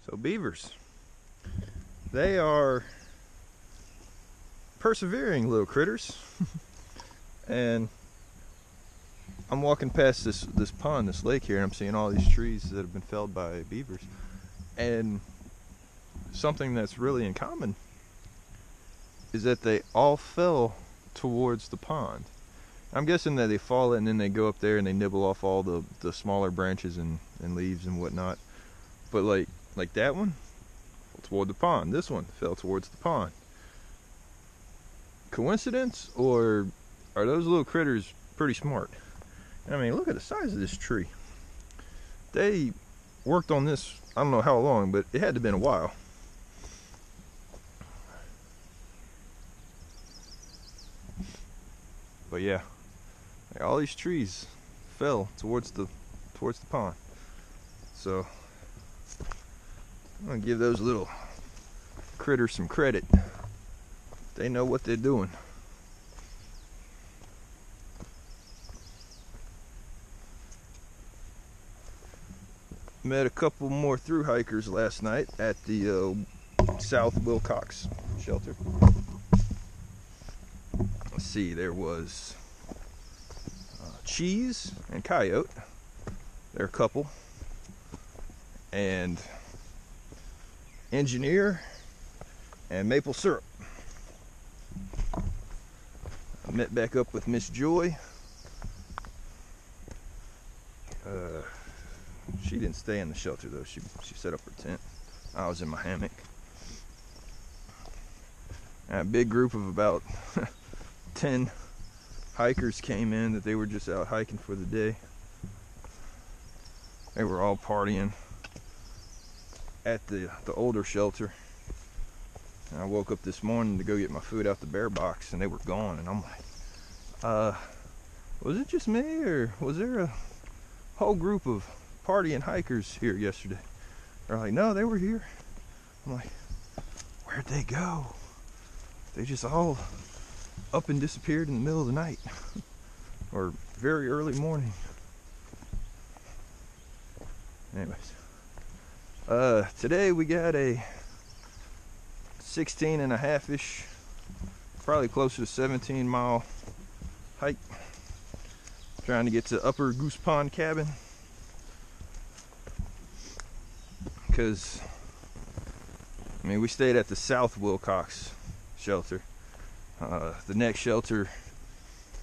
So beavers, they are persevering little critters. And I'm walking past this pond, this lake here, and I'm seeing all these trees that have been felled by beavers. And something that's really in common is that they all fell towards the pond. I'm guessing that they fall and then they go up there and they nibble off all the smaller branches and leaves and whatnot. But like that one fell toward the pond. This one fell towards the pond. Coincidence, or are those little critters pretty smart? I mean, look at the size of this tree. They worked on this, I don't know how long, but it had to have been a while. But yeah, all these trees fell towards the pond. So I'm gonna give those little critters some credit. They know what they're doing. Met a couple more through hikers last night at the South Wilcox shelter. Let's see, there was Cheese and Coyote. They're a couple. And Engineer and Maple Syrup. I met back up with Miss Joy. She didn't stay in the shelter though. She set up her tent. I was in my hammock. And a big group of about 10 hikers came in that they were just out hiking for the day. They were all partying at the older shelter. And I woke up this morning to go get my food out the bear box and they were gone, and I'm like, was it just me, or was there a whole group of partying hikers here yesterday? They're like, no, they were here. I'm like, where'd they go? They just all up and disappeared in the middle of the night or very early morning. Anyways, today we got a 16.5-ish, probably closer to 17-mile hike, trying to get to Upper Goose Pond Cabin, because I mean, we stayed at the South Wilcox shelter. The next shelter,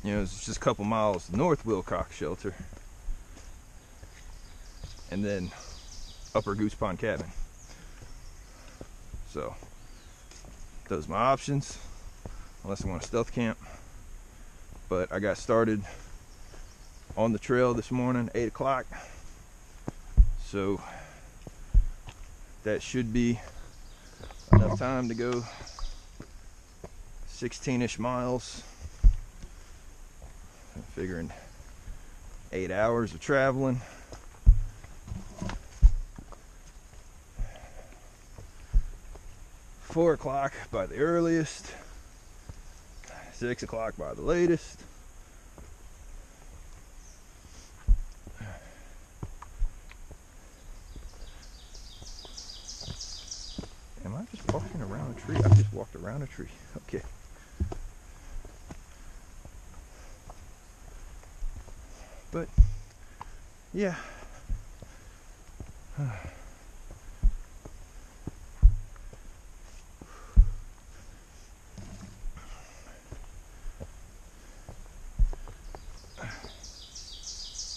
you know, is just a couple miles north Wilcox shelter, and then Upper Goose Pond Cabin. So those are my options, unless I want to stealth camp. But I got started on the trail this morning, 8 o'clock. So that should be enough time to go 16-ish miles. I'm figuring 8 hours of traveling. Four o'clock by the earliest, 6 o'clock by the latest. Am I just walking around a tree? I just walked around a tree. Okay. But yeah.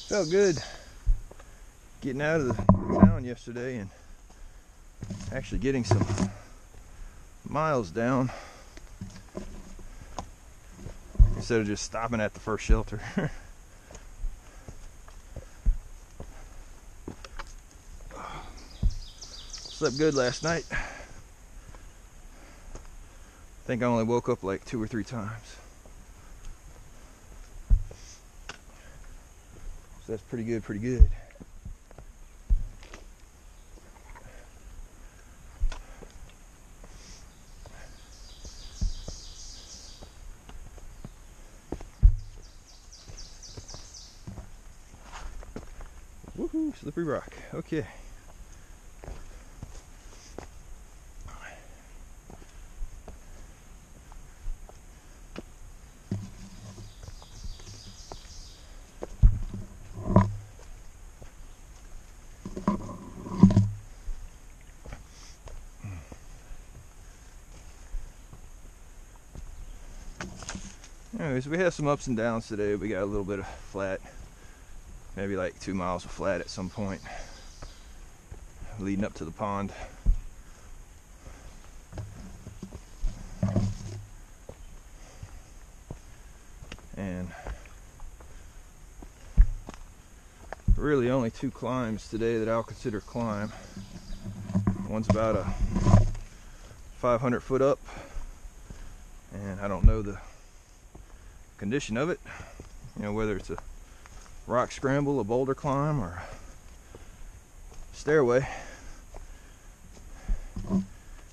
Felt good getting out of the town yesterday and actually getting some miles down instead of just stopping at the first shelter. Slept good last night. I think I only woke up like 2 or 3 times. So that's pretty good, pretty good. Woohoo, slippery rock. Okay. Anyways, we have some ups and downs today. We got a little bit of flat, maybe like 2 miles of flat at some point leading up to the pond. And really only 2 climbs today that I'll consider climb. One's about a 500 foot up, and I don't know the condition of it, you know, whether it's a rock scramble, a boulder climb, or a stairway.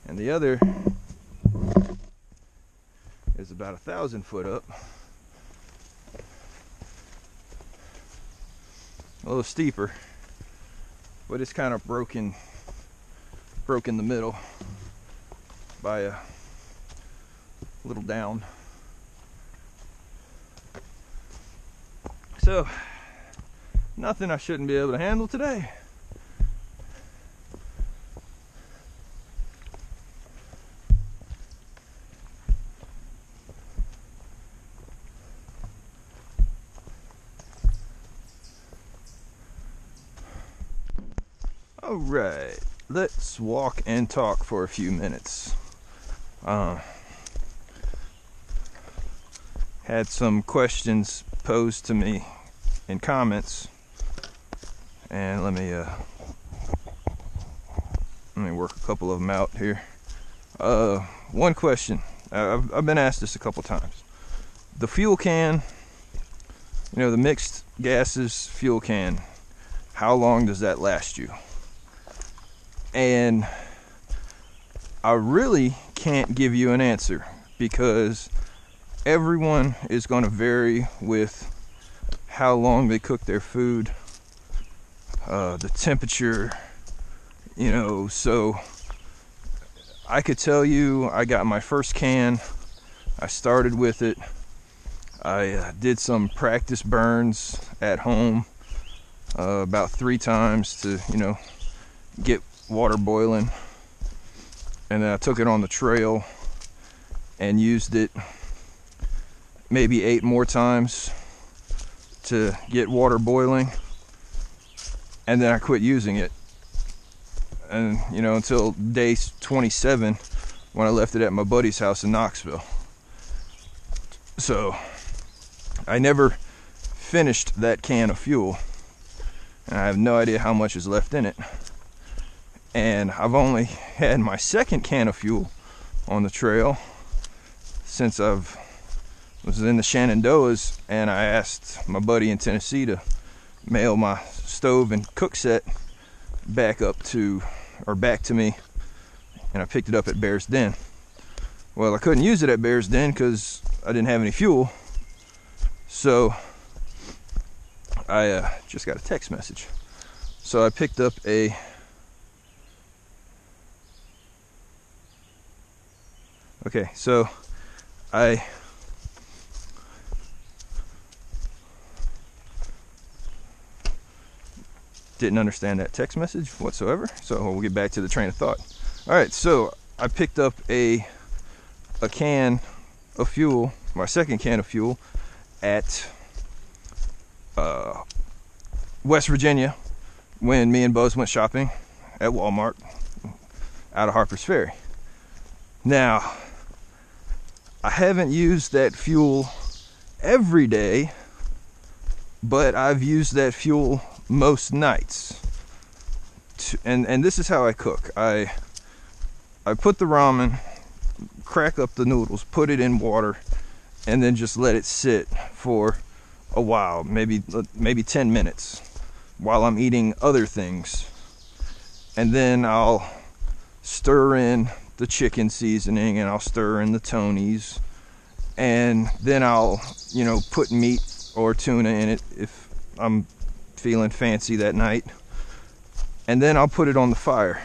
And the other is about 1,000 foot up, a little steeper, but it's kind of broke in the middle by a little down. So nothing I shouldn't be able to handle today. All right, let's walk and talk for a few minutes. Had some questions posed to me in comments, and let me work a couple of them out here. One question, I've been asked this a couple times. The fuel can, you know, the mixed gases fuel can, how long does that last you? And I really can't give you an answer, because everyone is going to vary with how long they cook their food, the temperature, you know. So I could tell you, I got my first can, I started with it, I did some practice burns at home about 3 times to, you know, get water boiling, and then I took it on the trail and used it maybe 8 more times to get water boiling, and then I quit using it, and you know, until day 27 when I left it at my buddy's house in Knoxville. So I never finished that can of fuel, and I have no idea how much is left in it. And I've only had my second can of fuel on the trail since I was in the Shenandoahs, and I asked my buddy in Tennessee to mail my stove and cook set back to me, and I picked it up at Bear's Den. Well, I couldn't use it at Bear's Den because I didn't have any fuel, so I just got a text message. So I picked up a so I didn't understand that text message whatsoever, so we'll get back to the train of thought. All right, so I picked up a can of fuel, my second can of fuel, at West Virginia when me and Buzz went shopping at Walmart out of Harper's Ferry. Now, I haven't used that fuel every day, but I've used that fuel most nights. And this is how I cook. I put the ramen, crack up the noodles, put it in water, and then just let it sit for a while, maybe 10 minutes, while I'm eating other things. And then I'll stir in the chicken seasoning, and I'll stir in the Tony's, and then I'll, you know, put meat or tuna in it if I'm feeling fancy that night, and then I'll put it on the fire.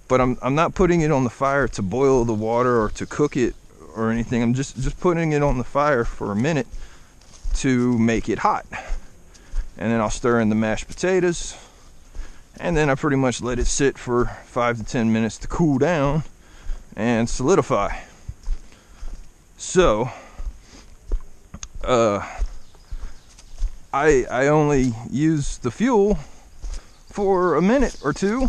But I'm not putting it on the fire to boil the water or to cook it or anything. I'm just putting it on the fire for a minute to make it hot, and then I'll stir in the mashed potatoes, and then I pretty much let it sit for 5 to 10 minutes to cool down and solidify. So I only use the fuel for a minute or two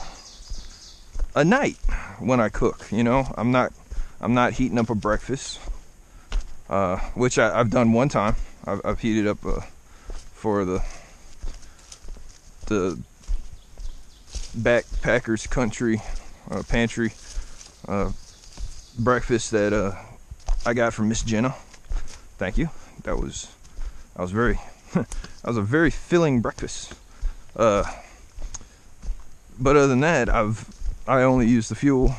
a night when I cook. You know, I'm not heating up a breakfast, which I've done one time. I've heated up for the backpackers country pantry breakfast that I got from Miss Jenna. Thank you. That was very that was a very filling breakfast. But other than that, I only use the fuel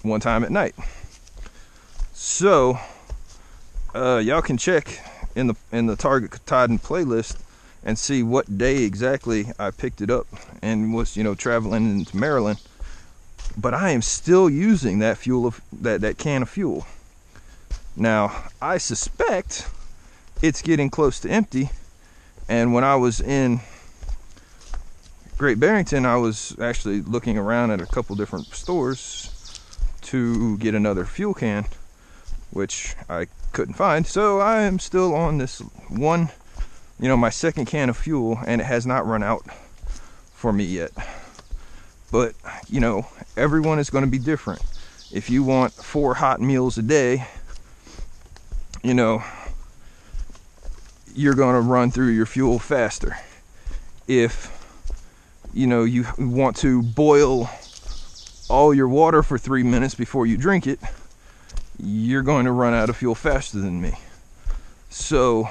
one time at night. So y'all can check in the Target Katahdin playlist and see what day exactly I picked it up and was, you know, traveling into Maryland. But I am still using that fuel that can of fuel. Now, I suspect it's getting close to empty, and when I was in Great Barrington, I was actually looking around at a couple different stores to get another fuel can, which I couldn't find. So I am still on this one, you know, my second can of fuel, and it has not run out for me yet. But, you know, everyone is going to be different. If you want 4 hot meals a day, you know, you're going to run through your fuel faster. If, you know, you want to boil all your water for 3 minutes before you drink it, you're going to run out of fuel faster than me. So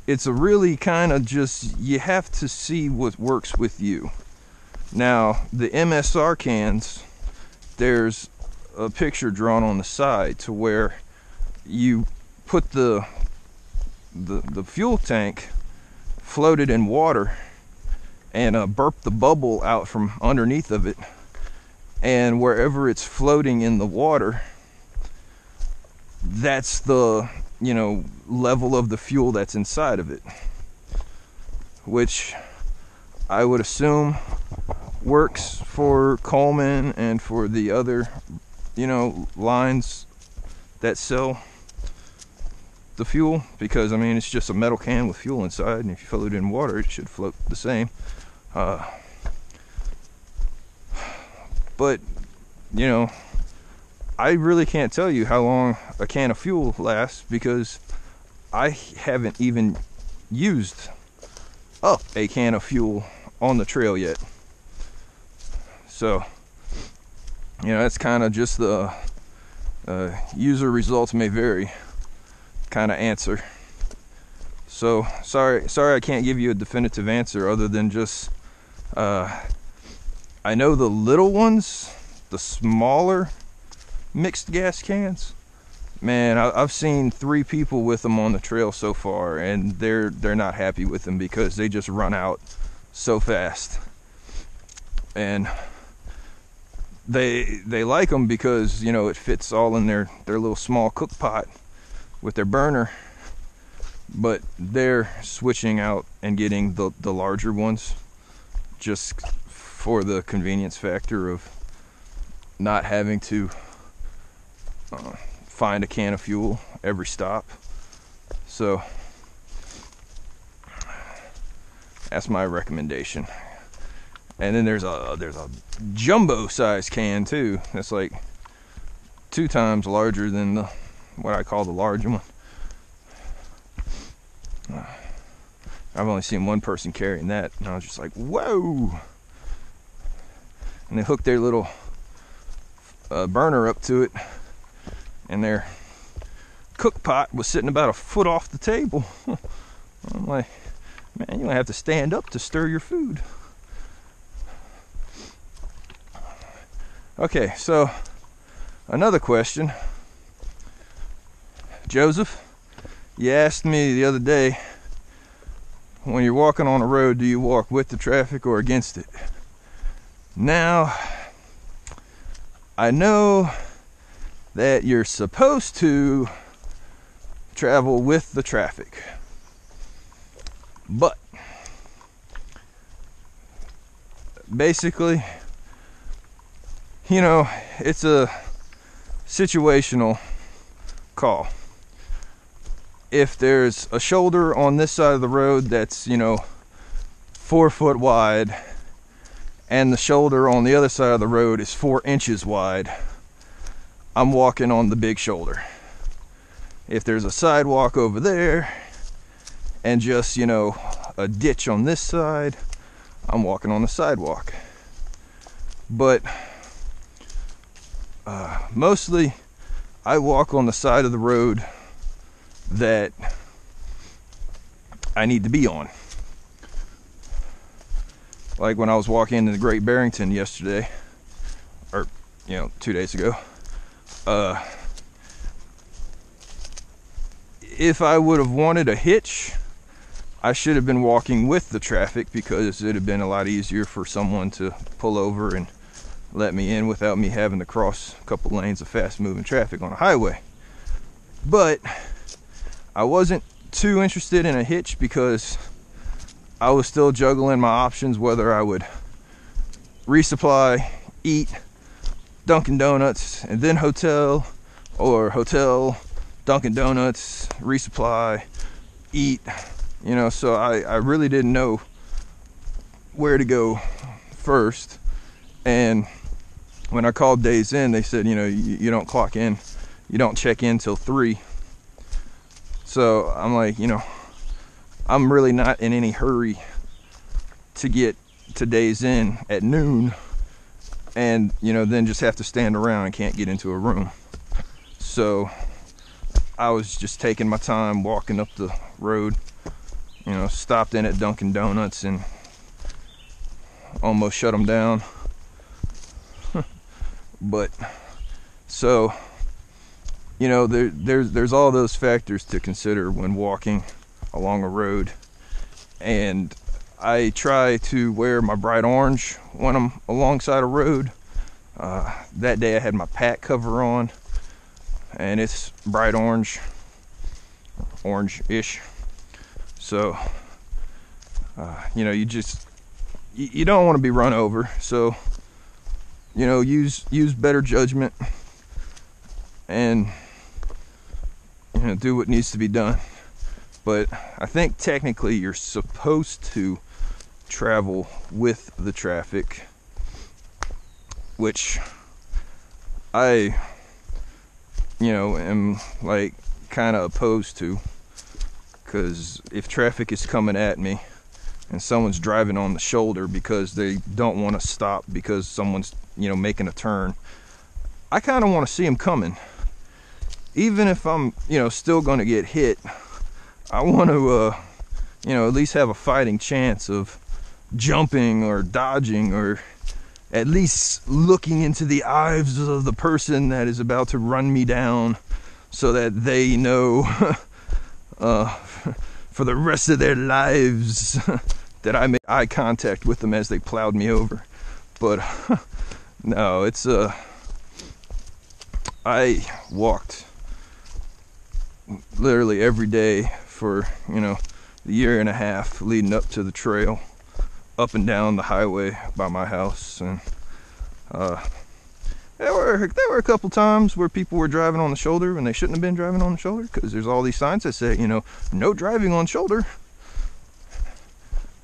it's a really kind of just, you have to see what works with you. Now, the MSR cans, there's a picture drawn on the side to where you put the fuel tank floated in water and burp the bubble out from underneath of it, and wherever it's floating in the water, that's the, you know, level of the fuel that's inside of it, which I would assume works for Coleman and for the other, you know, lines that sell the fuel, because I mean, it's just a metal can with fuel inside, and if you float it in water, it should float the same. But, you know, I really can't tell you how long a can of fuel lasts, because I haven't even used up a can of fuel on the trail yet. So, you know, that's kind of just the user results may vary kind of answer. So sorry I can't give you a definitive answer other than just I know the little ones, the smaller mixed gas cans, man, I've seen 3 people with them on the trail so far, and they're not happy with them because they just run out so fast. And they like them because, you know, it fits all in their little small cook pot with their burner. But they're switching out and getting the larger ones just for the convenience factor of not having to find a can of fuel every stop. So that's my recommendation. And then there's a jumbo size can too. That's like 2 times larger than what I call the large one. I've only seen one person carrying that, and I was just like, whoa. And they hooked their little burner up to it, and their cook pot was sitting about a foot off the table. I'm like, man, you don't have to stand up to stir your food. Okay, so another question. Joseph, you asked me the other day, when you're walking on a road, do you walk with the traffic or against it? Now, I know that you're supposed to travel with the traffic, but basically, you know, it's a situational call. If there's a shoulder on this side of the road that's, 4 foot wide, and the shoulder on the other side of the road is 4 inches wide, I'm walking on the big shoulder. If there's a sidewalk over there and just, a ditch on this side, I'm walking on the sidewalk. But mostly I walk on the side of the road that I need to be on. Like when I was walking into the Great Barrington yesterday, or 2 days ago, if I would have wanted a hitch, I should have been walking with the traffic, because it'd have been a lot easier for someone to pull over and let me in without me having to cross a couple lanes of fast moving traffic on a highway. But I wasn't too interested in a hitch, because I was still juggling my options, whether I would resupply, eat, Dunkin' Donuts, and then hotel, or hotel, Dunkin' Donuts, resupply, eat, so I really didn't know where to go first. And when I called Days Inn, they said, you don't clock in, you don't check in till 3. So I'm like, I'm really not in any hurry to get to Days Inn at noon, and then just have to stand around and can't get into a room. So I was just taking my time walking up the road, stopped in at Dunkin' Donuts and almost shut them down. But so there's all those factors to consider when walking along a road, and I try to wear my bright orange when I'm alongside a road. That day I had my pack cover on, and it's bright orange-ish. So you don't want to be run over, so use better judgment and do what needs to be done. But I think technically you're supposed to travel with the traffic, which I am like kind of opposed to, because if traffic is coming at me and someone's driving on the shoulder because they don't want to stop because someone's making a turn, I kind of want to see them coming. Even if I'm still going to get hit, I want to at least have a fighting chance of jumping or dodging, or at least looking into the eyes of the person that is about to run me down, so that they know for the rest of their lives that I made eye contact with them as they plowed me over. But no, it's I walked literally every day for the year and a half leading up to the trail, up and down the highway by my house. And there were a couple times where people were driving on the shoulder when they shouldn't have been driving on the shoulder, because there's all these signs that say no driving on shoulder.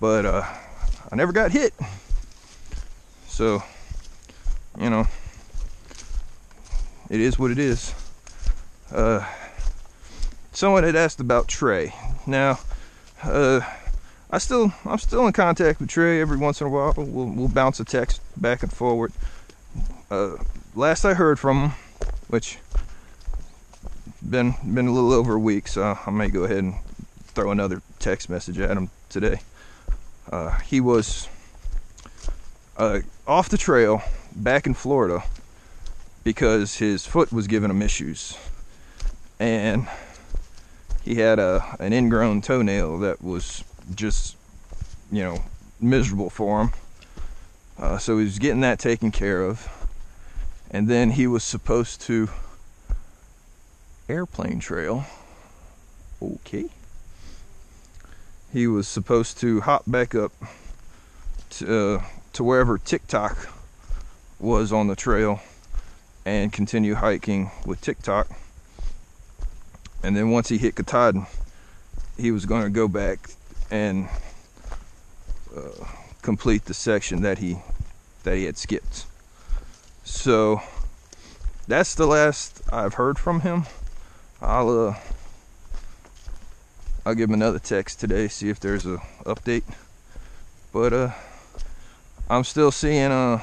But I never got hit, so it is what it is. Someone had asked about Trey. Now, I'm still in contact with Trey every once in a while. We'll bounce a text back and forward. Last I heard from him, which been a little over a week, so I may go ahead and throw another text message at him today. He was off the trail back in Florida because his foot was giving him issues, and he had an ingrown toenail that was just miserable for him. So he was getting that taken care of, and then he was supposed to airplane trail. Okay. He was supposed to hop back up to wherever TikTok was on the trail and continue hiking with TikTok. And then once he hit Katahdin, he was going to go back and complete the section that he had skipped. So that's the last I've heard from him. I'll give him another text today, see if there's a update. But I'm still seeing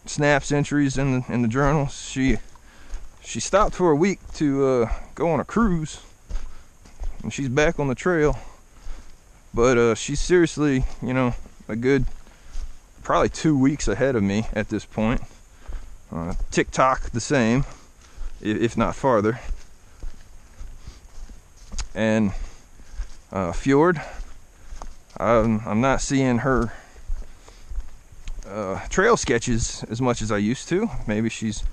snaps entries in the journals. She stopped for a week to go on a cruise, and she's back on the trail. But she's seriously, a good probably 2 weeks ahead of me at this point. TikTok the same, if not farther. And Fjord, I'm not seeing her trail sketches as much as I used to. Maybe she's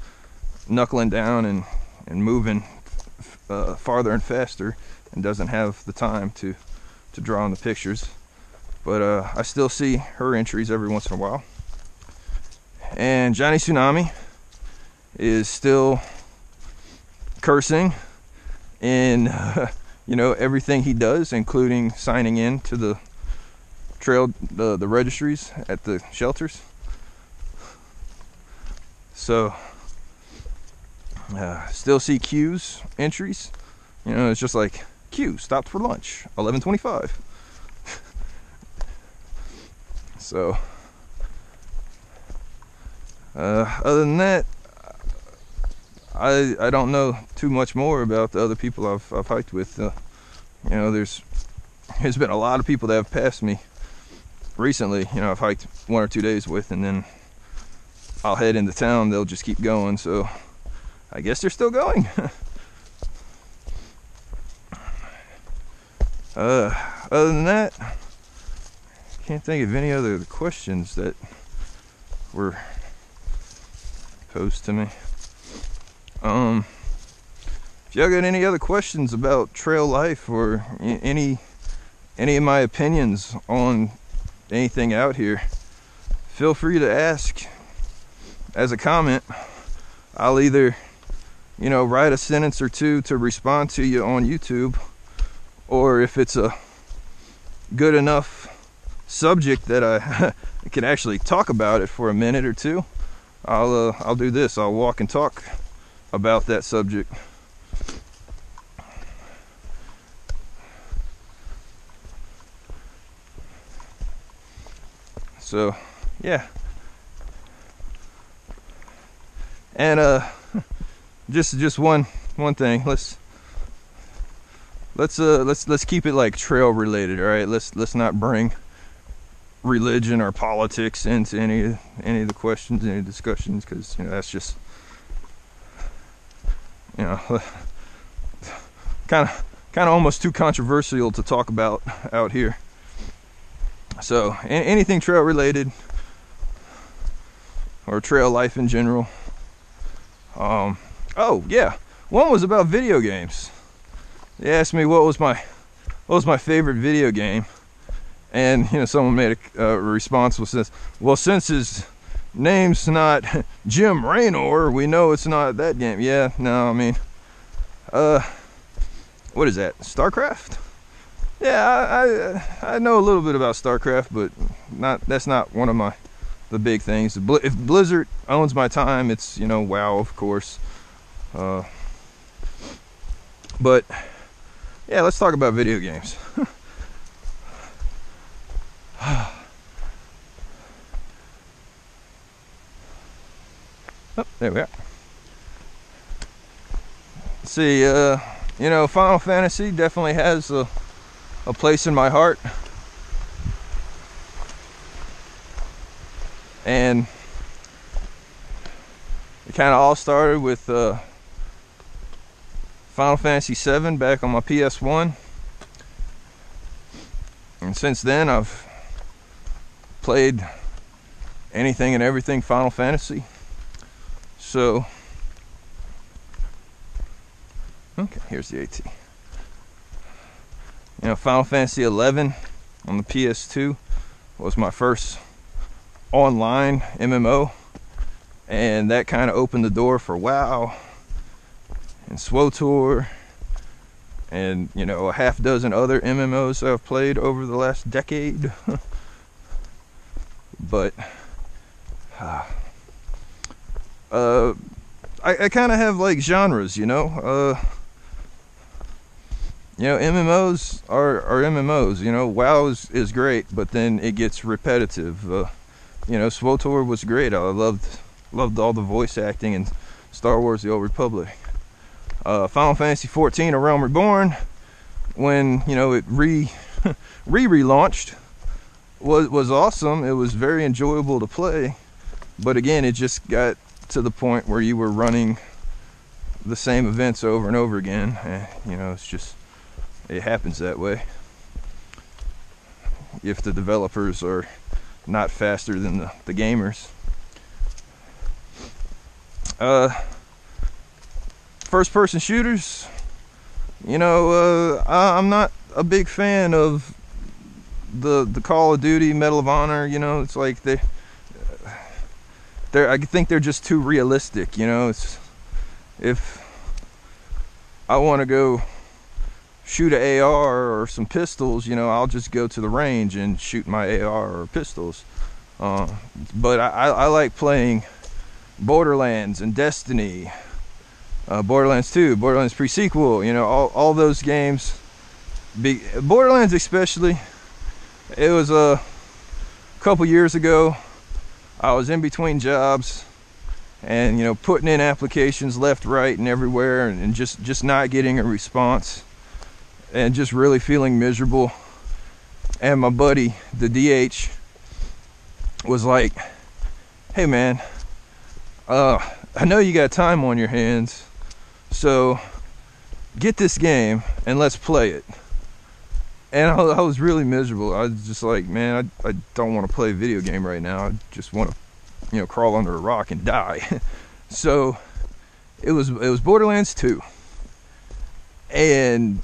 knuckling down and moving farther and faster and doesn't have the time to draw on the pictures. But I still see her entries every once in a while. And Johnny Tsunami is still cursing in everything he does, including signing in to the trail, the registries at the shelters. So still see Q's entries. It's just like, Q stopped for lunch, 11:25. So other than that, I don't know too much more about the other people I've hiked with. There's been a lot of people that have passed me recently. I've hiked 1 or 2 days with, and then I'll head into town. They'll just keep going. So I guess they're still going. Other than that, can't think of any other questions that were posed to me. If y'all got any other questions about trail life or any of my opinions on anything out here, feel free to ask as a comment. I'll either write a sentence or two to respond to you on YouTube, or if it's a good enough subject that I can actually talk about it for a minute or two, I'll do this. I'll walk and talk about that subject. So yeah, and just one thing. Let's keep it like trail related. All right, let's not bring religion or politics into any of the questions, any discussions, because that's just kind of almost too controversial to talk about out here. So anything trail related or trail life in general. Oh yeah, one was about video games. They asked me what was my favorite video game, and someone made a response was this: well, since his name's not Jim Raynor, we know it's not that game. Yeah, no, I mean, what is that? StarCraft? Yeah, I know a little bit about StarCraft, but that's not one of the big things. If Blizzard owns my time, it's WoW, of course. But yeah, let's talk about video games. Oh, there we are. Let's see, Final Fantasy definitely has a place in my heart. And it kind of all started with Final Fantasy VII back on my PS1. And since then, I've played anything and everything Final Fantasy. So, okay, here's the AT. Final Fantasy XI on the PS2 was my first online MMO, and that kind of opened the door for WoW and SWTOR and you know, a half dozen other MMOs I've played over the last decade. But I kind of have like genres, you know. You know, MMOs are MMOs. You know, WoW is great, but then it gets repetitive. You know, SWTOR was great. I loved all the voice acting in Star Wars: The Old Republic. Final Fantasy XIV: A Realm Reborn, when you know it relaunched, was awesome. It was very enjoyable to play, but again, it just got to the point where you were running the same events over and over again. You know, it happens that way if the developers are not faster than the gamers. First person shooters, you know, I'm not a big fan of the Call of Duty, Medal of Honor. You know, it's like I think they're just too realistic. You know, it's, if I want to go shoot an AR or some pistols, you know, I'll just go to the range and shoot my AR or pistols. But I like playing Borderlands and Destiny, Borderlands 2, Borderlands pre-sequel, you know, all those games. Borderlands especially, it was a couple years ago. I was in between jobs and, you know, putting in applications left, right, and everywhere, and just not getting a response, and just really feeling miserable. And my buddy, the DH, was like, hey man, I know you got time on your hands, so get this game and let's play it. And I was really miserable. I was just like, man, I don't want to play a video game right now. I just want to, you know, crawl under a rock and die. So it was Borderlands 2. And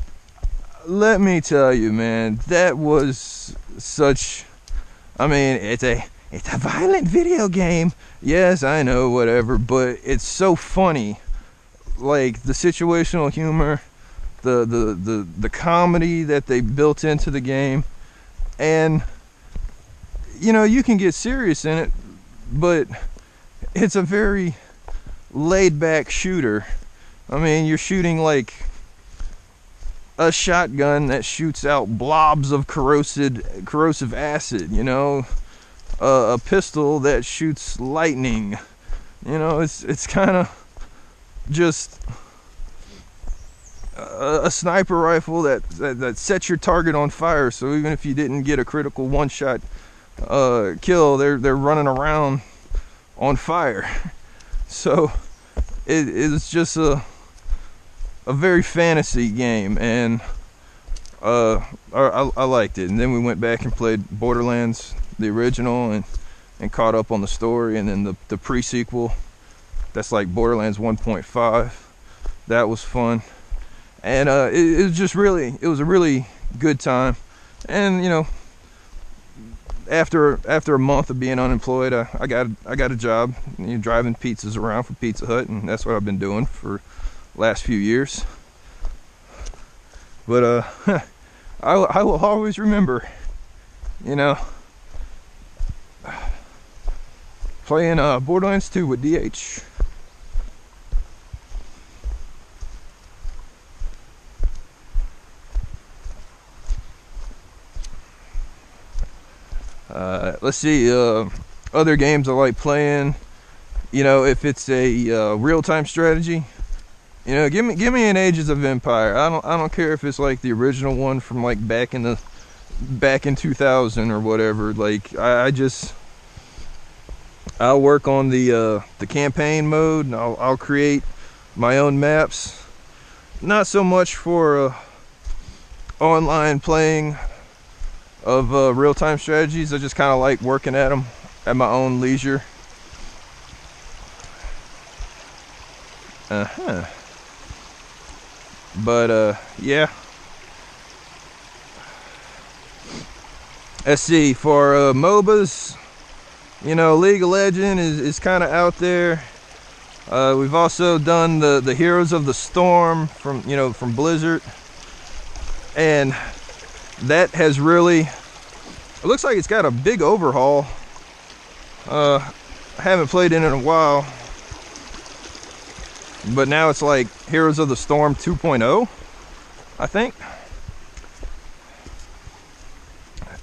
let me tell you, man, that was such, I mean, it's a violent video game. Yes, I know, whatever, but it's so funny. Like the situational humor, the comedy that they built into the game, and you know, you can get serious in it, but it's a very laid back shooter. I mean, you're shooting like a shotgun that shoots out blobs of corrosive acid, you know, a pistol that shoots lightning. You know, it's kind of just a sniper rifle that sets your target on fire. So even if you didn't get a critical one-shot kill, they're running around on fire. So it's just a very fantasy game, and I liked it. And then we went back and played Borderlands, the original, and caught up on the story, and then the pre-sequel, that's like Borderlands 1.5. That was fun. And it was just really, it was a really good time. And you know, after a month of being unemployed, I got a job, you know, driving pizzas around for Pizza Hut, and that's what I've been doing for the last few years. But I will always remember, you know, playing Borderlands 2 with DH. Let's see, other games I like playing. You know, if it's a real-time strategy, you know, give me an Ages of Empire. I don't care if it's like the original one from like back in 2000 or whatever. Like I'll work on the campaign mode, and I'll create my own maps. Not so much for online playing of real-time strategies. I just kind of like working at them at my own leisure. But yeah, let's see, for MOBAs, you know, League of Legends is kind of out there. We've also done the Heroes of the Storm from Blizzard. And that has really, it looks like it's got a big overhaul. I haven't played in it in a while, but now it's like Heroes of the Storm 2.0, I think.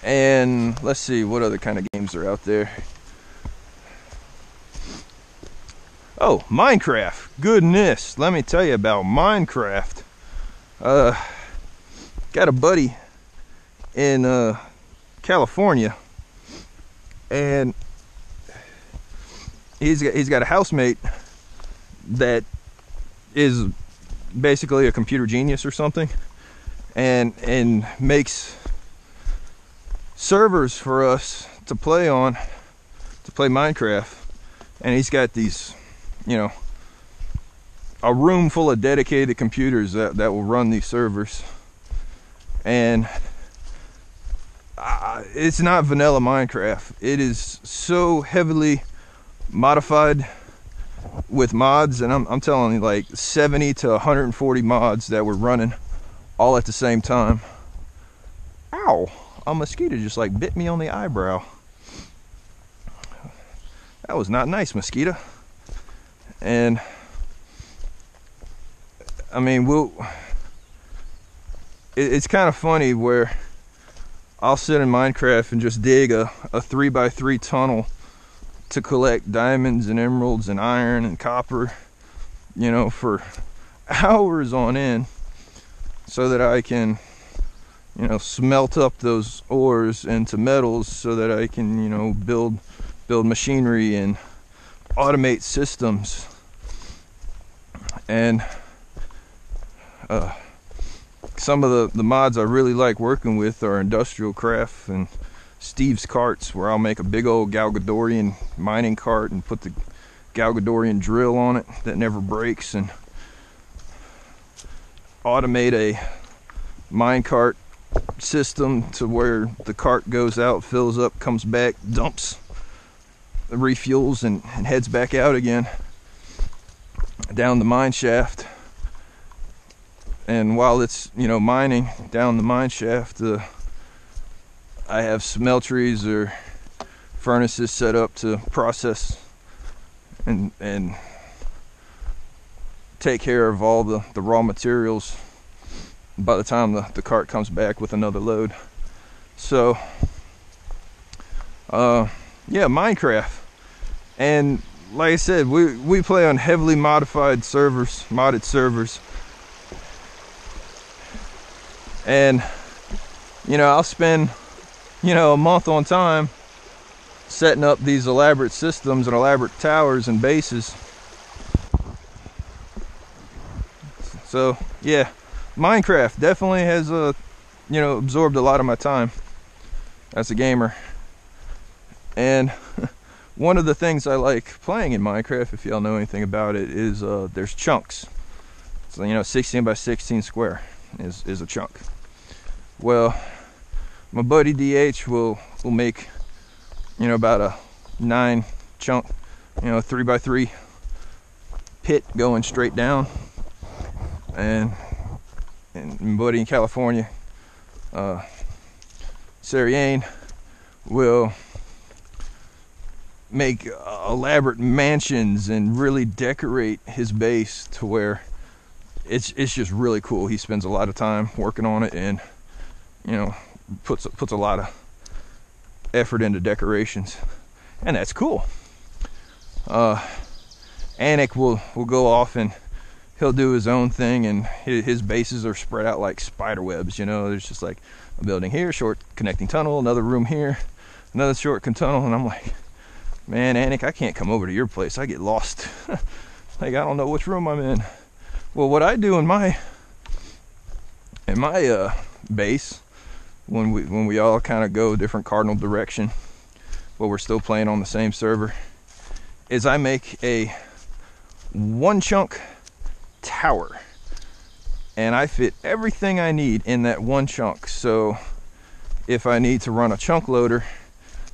And let's see what other kind of games are out there. Oh, Minecraft. Goodness, let me tell you about Minecraft. Got a buddy in California, and he's got a housemate that is basically a computer genius or something, and makes servers for us to play on, to play Minecraft. And he's got these, you know, a room full of dedicated computers that will run these servers. And it's not vanilla Minecraft. It is so heavily modified with mods, and I'm telling you, like 70 to 140 mods that were running all at the same time. Ow! A mosquito just like bit me on the eyebrow. That was not nice, mosquito. And I mean, it's kind of funny where I'll sit in Minecraft and just dig a 3x3 tunnel to collect diamonds and emeralds and iron and copper, you know, for hours on end, so that I can, you know, smelt up those ores into metals, so that I can, you know, build machinery and automate systems. And some of the mods I really like working with are Industrial Craft and Steve's Carts, where I'll make a big old Galgadorian mining cart and put the Galgadorian drill on it that never breaks, and automate a mine cart system to where the cart goes out, fills up, comes back, dumps, refuels, and heads back out again down the mine shaft. And while it's, you know, mining down the mine shaft, I have smelteries or furnaces set up to process and take care of all the raw materials by the time the cart comes back with another load. So yeah, Minecraft. And like I said, we play on heavily modified servers, modded servers. And, you know, I'll spend, you know, a month on time setting up these elaborate systems and elaborate towers and bases. So yeah, Minecraft definitely has you know, absorbed a lot of my time as a gamer. And one of the things I like playing in Minecraft, if y'all know anything about it, is there's chunks. So, you know, 16 by 16 square is a chunk. Well, my buddy DH will make, you know, about a 9 chunk, you know, 3x3 pit going straight down. And my buddy in California, Sariane, will make elaborate mansions and really decorate his base to where it's just really cool. He spends a lot of time working on it, and, you know, puts a lot of effort into decorations, and that's cool. Anik will go off and he'll do his own thing, and his bases are spread out like spider webs. You know, there's just like a building here, short connecting tunnel, another room here, another short tunnel, and I'm like, man, Anik, I can't come over to your place. I get lost. Like, I don't know which room I'm in. Well, what I do in my base, when we all kind of go a different cardinal direction, but we're still playing on the same server, is I make a 1 chunk tower, and I fit everything I need in that 1 chunk. So if I need to run a chunk loader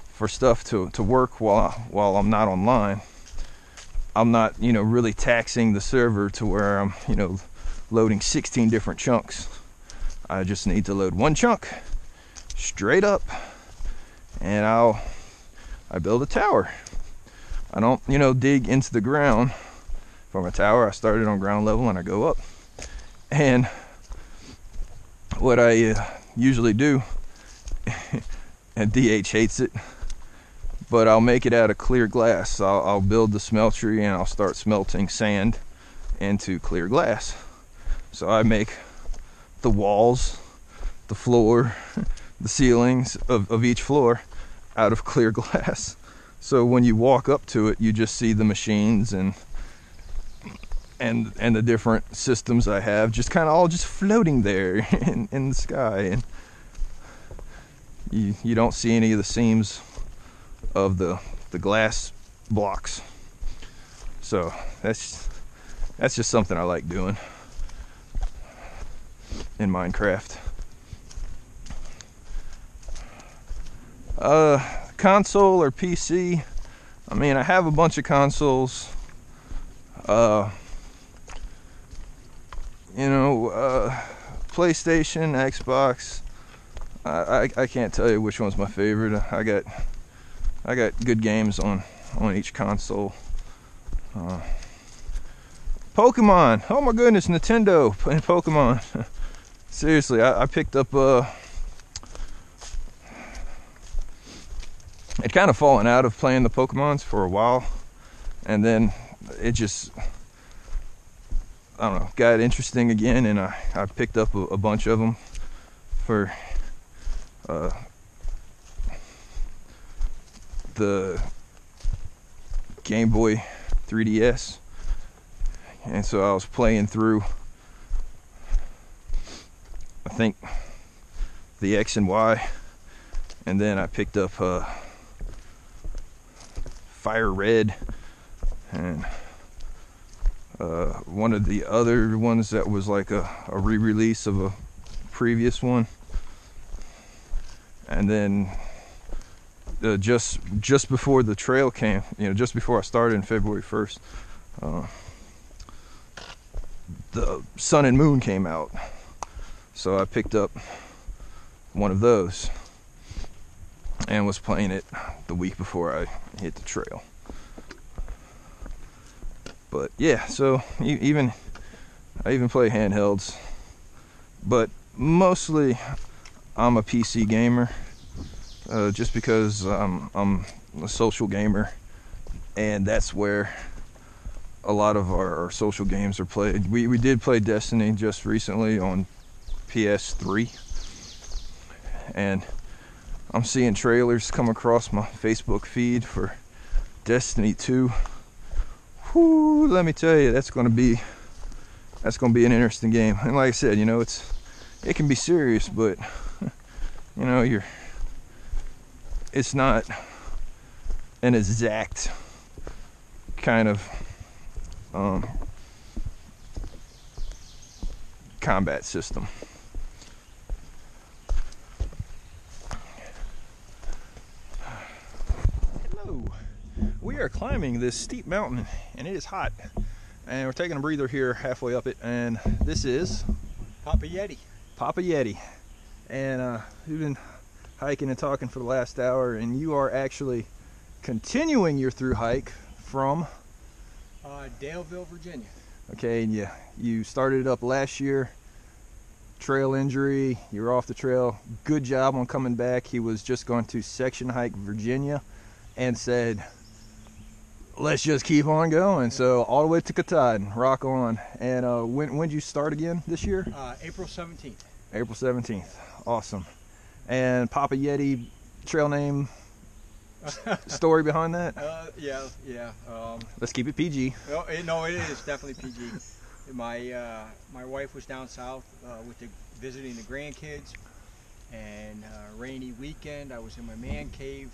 for stuff to work while I'm not online, I'm not, you know, really taxing the server to where I'm, you know, loading 16 different chunks. I just need to load one chunk straight up, and I build a tower. I don't, you know, dig into the ground from a tower. I started on ground level and I go up. And what I usually do, and DH hates it, but I'll make it out of clear glass. I'll build the smeltery and I'll start smelting sand into clear glass. So I make the walls, the floor, the ceilings of each floor out of clear glass. So when you walk up to it, you just see the machines and the different systems I have just kind of all just floating there in the sky, and you don't see any of the seams of the glass blocks. So that's just something I like doing in Minecraft. Console or PC? I mean, I have a bunch of consoles. You know, PlayStation, Xbox. I can't tell you which one's my favorite. I got good games on each console. Pokemon. Oh my goodness, Nintendo playing Pokemon. Seriously, I picked up I'd kind of fallen out of playing the Pokemons for a while, and then it just, I don't know, got interesting again, and I picked up a bunch of them for the Game Boy 3DS. And so I was playing through, I think, the X and Y, and then I picked up Fire Red, and one of the other ones that was like a re-release of a previous one. And then just before the trail came, you know, just before I started in February 1st, the Sun and Moon came out, so I picked up one of those and was playing it the week before I hit the trail. But yeah, so I even play handhelds, but mostly I'm a PC gamer, just because I'm a social gamer, and that's where a lot of our social games are played. We did play Destiny just recently on PS3, and I'm seeing trailers come across my Facebook feed for Destiny 2. Whoo, let me tell you, that's gonna be an interesting game. And like I said, you know, it can be serious, but you know, it's not an exact kind of combat system. Hello. We are climbing this steep mountain, and it is hot, and we're taking a breather here halfway up it. And this is Papa Yeti. Papa Yeti, and we've been hiking and talking for the last hour, and you are actually continuing your through hike from Daleville, Virginia. Okay, and you started it up last year. Trail injury, you were off the trail. Good job on coming back. He was just going to section hike Virginia and said, let's just keep on going. So all the way to Katahdin, rock on. And when did you start again this year? April 17th. April 17th. Awesome. And Papa Yeti, trail name, story behind that? Yeah. Let's keep it PG. No, it is definitely PG. My wife was down south visiting the grandkids, and rainy weekend. I was in my man cave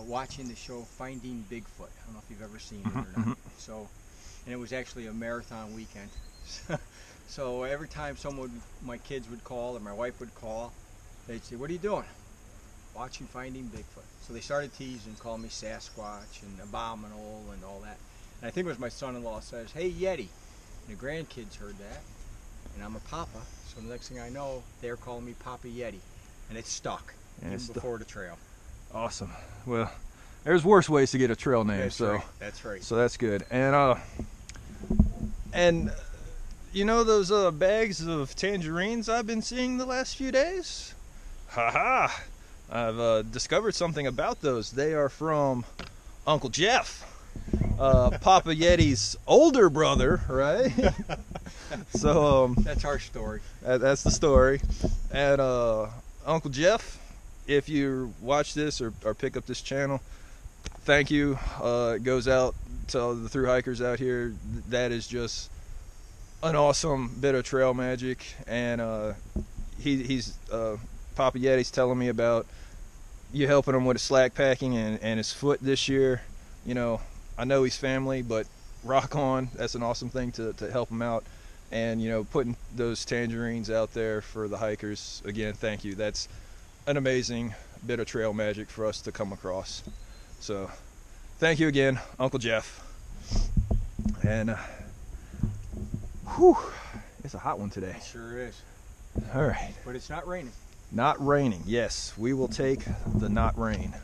watching the show Finding Bigfoot. I don't know if you've ever seen it or not. So, and it was actually a marathon weekend. So every time my kids would call or my wife would call, they'd say, "What are you doing?" "Watching Finding Bigfoot." So they started teasing, calling me Sasquatch and Abominable and all that. And I think it was my son-in-law says, "Hey, Yeti." And the grandkids heard that, and I'm a papa, So the next thing I know, they're calling me Papa Yeti, and it's stuck And even before the trail. Awesome. Well, there's worse ways to get a trail name. That's so right. That's right. So that's good. And you know those bags of tangerines I've been seeing the last few days? Haha! I've discovered something about those. They are from Uncle Jeff, Papa Yeti's older brother, right? So that's our story. That's the story. And Uncle Jeff, if you watch this or pick up this channel, thank you. It goes out to the thru hikers out here. That is just an awesome bit of trail magic. And he's Papa Yeti's telling me about you helping him with his slack packing and his foot this year. You know, I know he's family, but rock on. That's an awesome thing to help him out. And, you know, putting those tangerines out there for the hikers, again, thank you. That's an amazing bit of trail magic for us to come across. So, thank you again, Uncle Jeff. And, whew, it's a hot one today. It sure is. All right. But it's not raining. Not raining. Yes, we will take the not rain.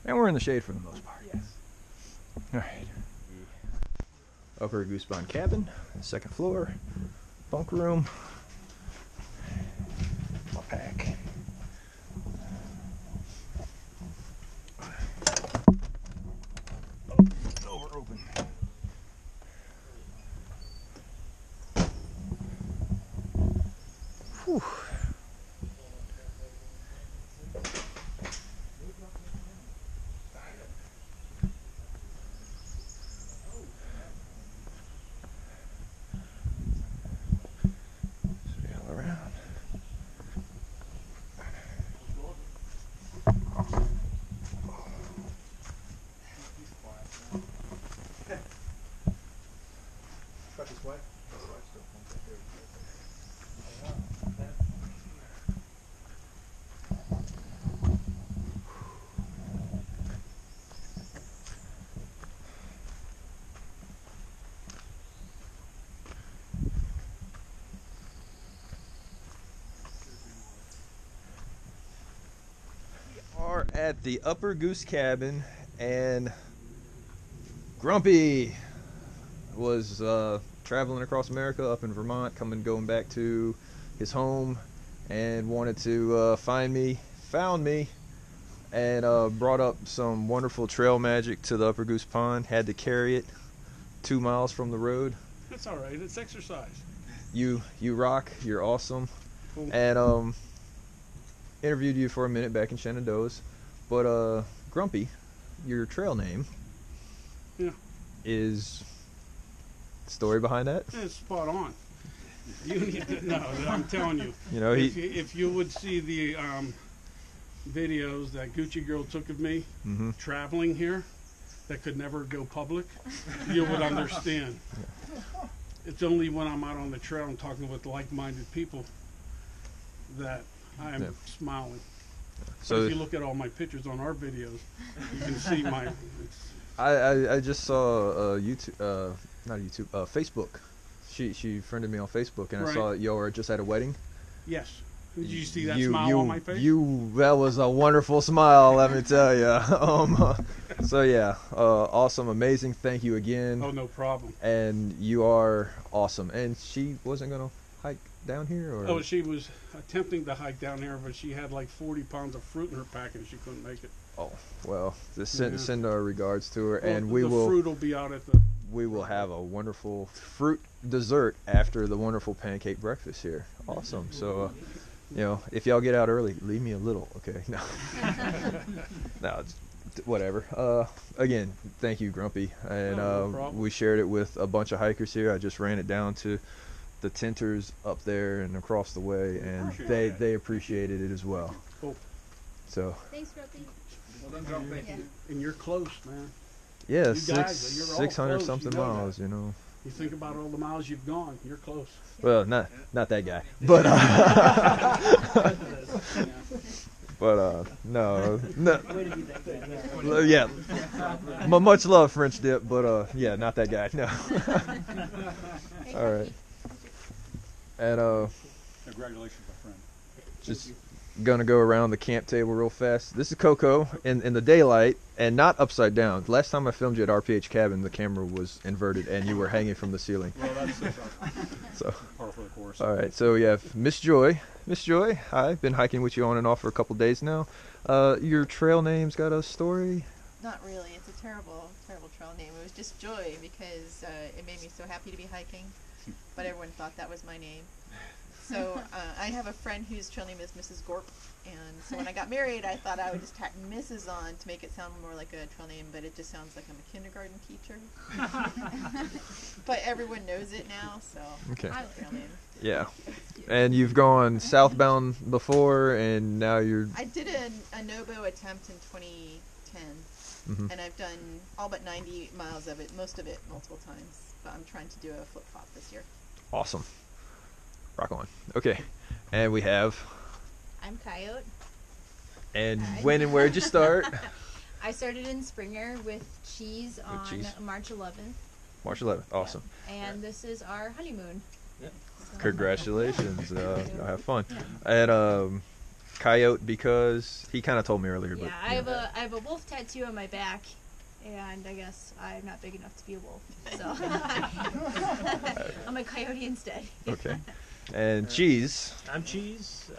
And we're in the shade for the most part. Yes. All right. Upper Goose Pond cabin, second floor, bunk room, my pack. Door open. Whew. At the Upper Goose cabin, and Grumpy was traveling across America up in Vermont, going back to his home, and wanted to found me, and brought up some wonderful trail magic to the Upper Goose Pond. Had to carry it 2 miles from the road. That's all right. It's exercise. You rock. You're awesome. Cool. And interviewed you for a minute back in Shenandoah's. But Grumpy, your trail name, is story behind that? It's spot on. You need to know. I'm telling you. You know, if you would see the videos that Gucci girl took of me traveling here, that could never go public, you would understand. Yeah. It's only when I'm out on the trail and talking with like-minded people that I am smiling. So if you look at all my pictures on our videos, you can see my. I just saw YouTube, not YouTube, Facebook. She friended me on Facebook, and I saw that you were just at a wedding. Yes. Did you see that smile on my face? That was a wonderful smile, let me tell you. So yeah, awesome, amazing. Thank you again. Oh, no problem. And you are awesome. And she wasn't gonna hike down here, or? Oh, she was attempting to hike down here, but she had like 40 pounds of fruit in her pack, and she couldn't make it. Oh well, just send our regards to her, and the fruit will be out at the. We will have a wonderful fruit dessert after the wonderful pancake breakfast here. Awesome. So, you know, if y'all get out early, leave me a little, okay? No, no, whatever. Again, thank you, Grumpy, and no we shared it with a bunch of hikers here. I just ran it down to the tenters up there and across the way, and they appreciated it as well. Cool. So. Thanks, Grumpy. Well done, Grumpy. Yeah. And you're close, man. Yeah, you guys, you're all 600 close, something you know miles, that. you know. You think about all the miles you've gone, you're close. Well, not that guy, but no, yeah, much love, French dip, but yeah, not that guy. No. All right. And Congratulations, my friend. just gonna go around the camp table real fast. This is Coco in the daylight and not upside down. Last time I filmed you at RPH Cabin, the camera was inverted and you were hanging from the ceiling. Well, that's So, par for the course. all right. So we have Miss Joy. Miss Joy, hi. Been hiking with you on and off for a couple days now. Your trail name's got a story. Not really. It's a terrible, terrible trail name. It was just Joy because it made me so happy to be hiking, but everyone thought that was my name. So I have a friend whose trail name is Mrs. Gorp, and so when I got married, I thought I would just tack Mrs. on to make it sound more like a trail name, but it just sounds like I'm a kindergarten teacher. But everyone knows it now, so Okay. trail name. Yeah. And you've gone southbound before, and now you're. I did a no-bow attempt in 2010, and I've done all but 90 miles of it, most of it multiple times, but I'm trying to do a flip-flop this year. Awesome. Rock on. Okay. And we have. I'm Coyote. And Hi. when and where'd you start? I started in Springer with Cheese on Cheese. March 11th. March 11th. Awesome. And this is our honeymoon. Yep. So- Congratulations. Have fun. And Coyote, because he kind of told me earlier. But, Yeah, I have a wolf tattoo on my back, and I guess I'm not big enough to be a wolf, so I'm a coyote instead. Okay. And Cheese. I'm Cheese,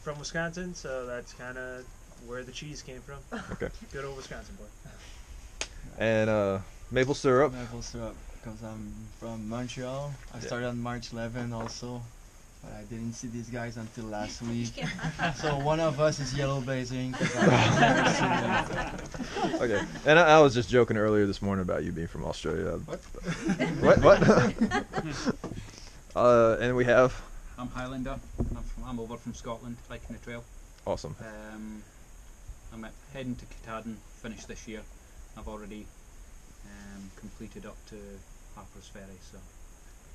from Wisconsin, so that's kind of where the cheese came from. Okay. Good old Wisconsin boy. And Maple Syrup. Maple syrup, because I'm from Montreal. I started on March 11 also, but I didn't see these guys until last week. So one of us is yellow blazing. Okay. And I was just joking earlier this morning about you being from Australia. What? And we have. I'm Highlander. I'm over from Scotland, hiking the trail. Awesome. I'm heading to Katahdin, finished this year. I've already completed up to Harper's Ferry, so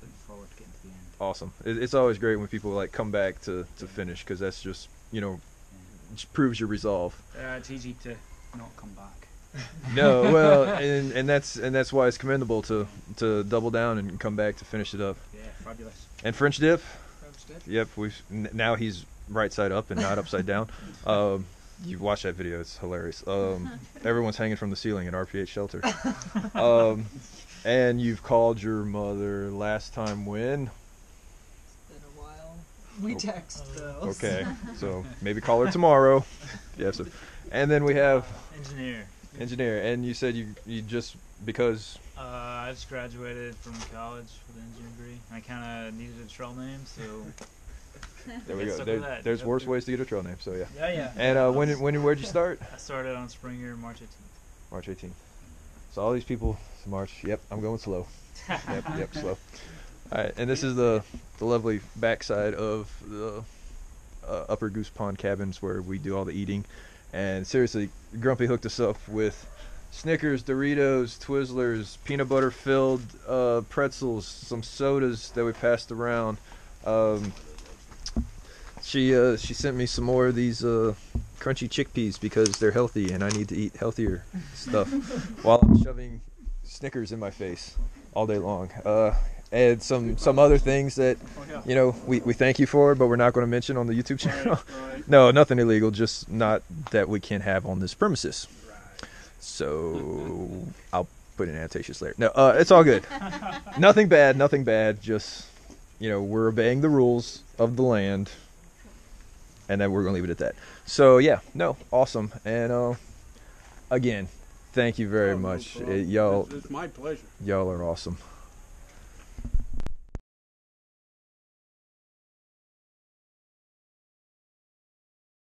looking forward to getting to the end. Awesome. It's always great when people like come back to finish, because that's just just proves your resolve. It's easy to not come back. No, well, and that's why it's commendable to double down and come back to finish it up. Yeah, fabulous. And French dip. French dip. Yep, now he's right side up and not upside down. You watch that video; it's hilarious. Everyone's hanging from the ceiling at RPH shelter. And you've called your mother last time when? It's been a while. We text though. Okay, so maybe call her tomorrow. Yeah. So, and then we have engineer, and you said you just because. I just graduated from college with an engineering degree. I kind of needed a trail name, so. There we go. Stuck with that. There's Yep. worse ways to get a trail name. So yeah. Yeah. And where'd you start? I started on Springer March 18th. March 18th. So all these people, March. Yep, I'm going slow. Yep, slow. All right, and this is the lovely backside of the Upper Goose Pond cabins where we do all the eating. And seriously, Grumpy hooked us up with Snickers, Doritos, Twizzlers, peanut butter filled pretzels, some sodas that we passed around. She sent me some more of these crunchy chickpeas because they're healthy and I need to eat healthier stuff while I'm shoving Snickers in my face all day long. And some other things that we thank you for, but we're not going to mention on the YouTube channel. Right. No, nothing illegal, just not that we can have on this premises. So I'll put in annotations later. No, it's all good. Nothing bad. Just we're obeying the rules of the land, and then we're gonna leave it at that. So yeah, no, awesome. And again, thank you very Oh, no much, problem. y'all. It's my pleasure. Y'all are awesome.